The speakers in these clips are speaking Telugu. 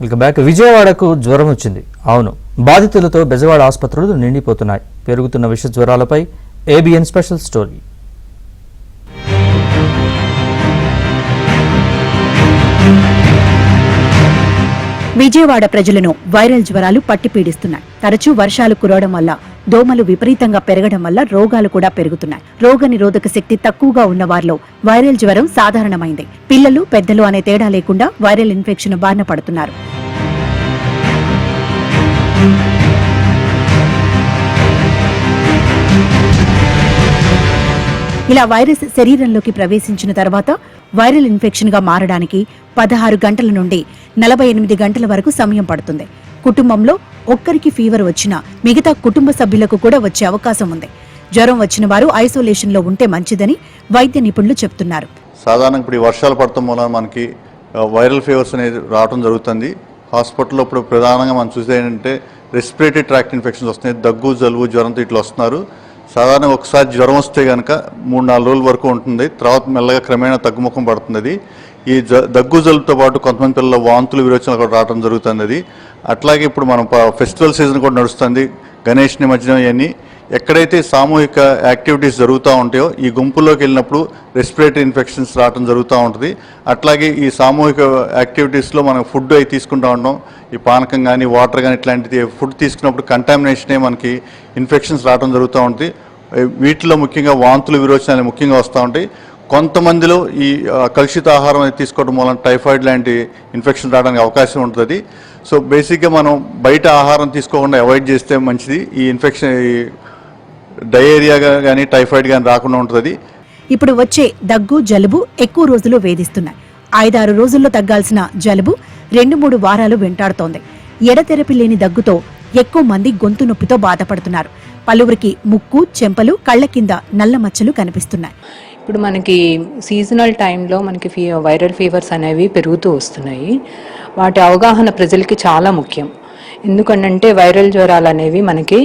Welcome back. విజయవాడకు జ్వరం వచ్చింది. అవును, బాధితులతో బెజవాడ ఆసుపత్రులు నిండిపోతున్నాయి. పెరుగుతున్న విష జ్వరాలపై ఏబిఎన్ స్పెషల్ స్టోరీ. విజయవాడ ప్రజలను వైరల్ జ్వరాలు పట్టిపీడిస్తున్నాయి. తరచూ వర్షాలు కురవడం వల్ల దోమలు విపరీతంగా పెరగడం వల్ల రోగాలు కూడా పెరుగుతున్నాయి. రోగ నిరోధక శక్తి తక్కువగా ఉన్న వారిలో వైరల్ జ్వరం సాధారణమైంది. పిల్లలు పెద్దలు అనే తేడా లేకుండా వైరల్ ఇన్ఫెక్షన్ బారిన పడుతున్నారు. ఇలా వైరస్ శరీరంలోకి ప్రవేశించిన తర్వాత వైరల్ ఇన్ఫెక్షన్ గా మారడానికి 16 గంటల నుండి 48 గంటల వరకు సమయం పడుతుంది. కుటుంబంలో ఒక్కరికి ఫీవర్ వచ్చినా మిగతా కుటుంబ సభ్యులకు కూడా వచ్చే అవకాశం ఉంది. జ్వరం వచ్చిన వారు ఐసోలేషన్ లో ఉంటే మంచిదని వైద్య నిపుణులు చెప్తున్నారు. సాధారణంగా ఇప్పుడు వర్షాలు పడటం వల్ల మనకి వైరల్ ఫీవర్స్ అనేది రావడం జరుగుతుంది. హాస్పిటల్లో ఇప్పుడు ప్రధానంగా మనం చూసేది ఏంటంటే రెస్పిరేటరీ ట్రాక్ట్ ఇన్ఫెక్షన్స్ వస్తున్నాయి. దగ్గు, జలుబు, జ్వరంతో ఇట్లా వస్తున్నారు. సాధారణంగా ఒకసారి జ్వరం వస్తే కనుక 3-4 రోజుల వరకు ఉంటుంది. తర్వాత మెల్లగా క్రమేణా తగ్గుముఖం పడుతుంది. ఈ దగ్గు జలుబుతో పాటు కొంతమంది పిల్లల వాంతులు, విరోచనలు కూడా రావడం జరుగుతుంది. అట్లాగే ఇప్పుడు మనం ఫెస్టివల్ సీజన్ కూడా నడుస్తుంది. గణేష్ నిమజ్జనం ఇవన్నీ ఎక్కడైతే సామూహిక యాక్టివిటీస్ జరుగుతూ ఉంటాయో ఈ గుంపుల్లోకి వెళ్ళినప్పుడు రెస్పిరేటరీ ఇన్ఫెక్షన్స్ రావడం జరుగుతూ ఉంటుంది. అట్లాగే ఈ సామూహిక యాక్టివిటీస్లో మనం ఫుడ్ అవి తీసుకుంటూ ఉంటాం. ఈ పానకం కానీ, వాటర్ కానీ ఇట్లాంటిది ఫుడ్ తీసుకున్నప్పుడు కంటామినేషనే మనకి ఇన్ఫెక్షన్స్ రావడం జరుగుతూ ఉంటుంది. వీటిలో ముఖ్యంగా వాంతులు, విరోచనాలు ముఖ్యంగా వస్తూ ఉంటాయి. కొంతమందిలో ఈ కలుషిత ఆహారం అనేది తీసుకోవడం వలన టైఫాయిడ్ లాంటి ఇన్ఫెక్షన్ రావడానికి అవకాశం ఉంటుంది. సో బేసిక్గా మనం బయట ఆహారం తీసుకోకుండా అవాయిడ్ చేస్తే మంచిది. ఈ ఇన్ఫెక్షన్ డయేరియా కానీ, టైఫాయిడ్ కానీ రాకుండా ఉంటుంది. ఇప్పుడు వచ్చే దగ్గు, జలుబు ఎక్కువ రోజులు వేధిస్తున్నాయి. 5-6 రోజుల్లో తగ్గాల్సిన జలుబు 2-3 వారాలు వెంటాడుతోంది. ఎడతెరపి లేని దగ్గుతో ఎక్కువ మంది గొంతు నొప్పితో బాధపడుతున్నారు. పలువురికి ముక్కు, చెంపలు, కళ్ల కింద నల్ల మచ్చలు కనిపిస్తున్నాయి. ఇప్పుడు మనకి సీజనల్ టైంలో మనకి వైరల్ ఫీవర్స్ అనేవి పెరుగుతూ వస్తున్నాయి. వాటి అవగాహన ప్రజలకి చాలా ముఖ్యం. ఎందుకంటే వైరల్ జ్వరాలు అనేవి మనకి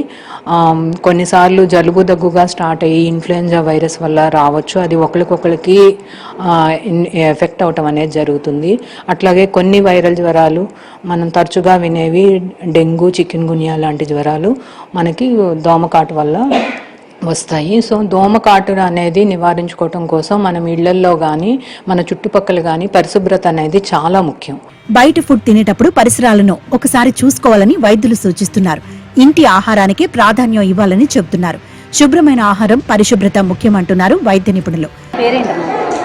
కొన్నిసార్లు జలుబు, దగ్గుగా స్టార్ట్ అయ్యి ఇన్ఫ్లుయెంజా వైరస్ వల్ల రావచ్చు. అది ఒకరికొకరికి ఎఫెక్ట్ అవటం అనేది జరుగుతుంది. అట్లాగే కొన్ని వైరల్ జ్వరాలు మనం తరచుగా వినేవి డెంగ్యూ, చికెన్ గున్యా లాంటి జ్వరాలు మనకి దోమకాటు వల్ల వస్తాయి. సో దోమకాటు అనేది నివారించుకోవటం కోసం మనం ఇళ్లల్లో కానీ, మన చుట్టుపక్కల కానీ పరిశుభ్రత అనేది చాలా ముఖ్యం. బయట ఫుడ్ తినేటప్పుడు పరిసరాలను ఒకసారి చూసుకోవాలని వైద్యులు సూచిస్తున్నారు. ఇంటి ఆహారానికి ప్రాధాన్యం ఇవ్వాలని చెబుతున్నారు. శుభ్రమైన ఆహారం, పరిశుభ్రత ముఖ్యమంటున్నారు వైద్య నిపుణులు.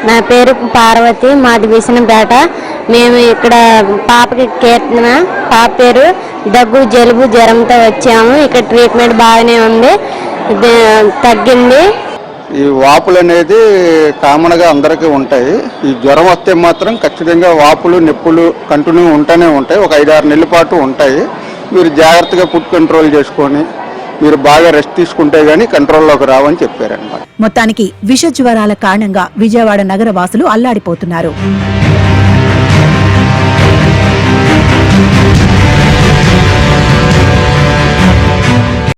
నా పేరు పార్వతి, మాది విసనపేట. మేము ఇక్కడ పాపకి కీర్తన, పాప పేరు దగ్గు, జలుబు, జ్వరంతో వచ్చాము. ఇక్కడ ట్రీట్మెంట్ బాగానే ఉంది, తగ్గింది. ఈ వాపులు అనేది కామన్గా అందరికీ ఉంటాయి. ఈ జ్వరం వస్తే మాత్రం ఖచ్చితంగా వాపులు, నొప్పులు కంటిన్యూ ఉంటూనే ఉంటాయి. ఒక 5-6 నెలల పాటు ఉంటాయి. మీరు జాగ్రత్తగా ఫుడ్ కంట్రోల్ చేసుకొని మీరు బాగా రెస్ట్ తీసుకుంటే గానీ కంట్రోల్లోకి రావని చెప్పారన్నమాట. మొత్తానికి విష జ్వరాల కారణంగా విజయవాడ నగర వాసులు అల్లాడిపోతున్నారు.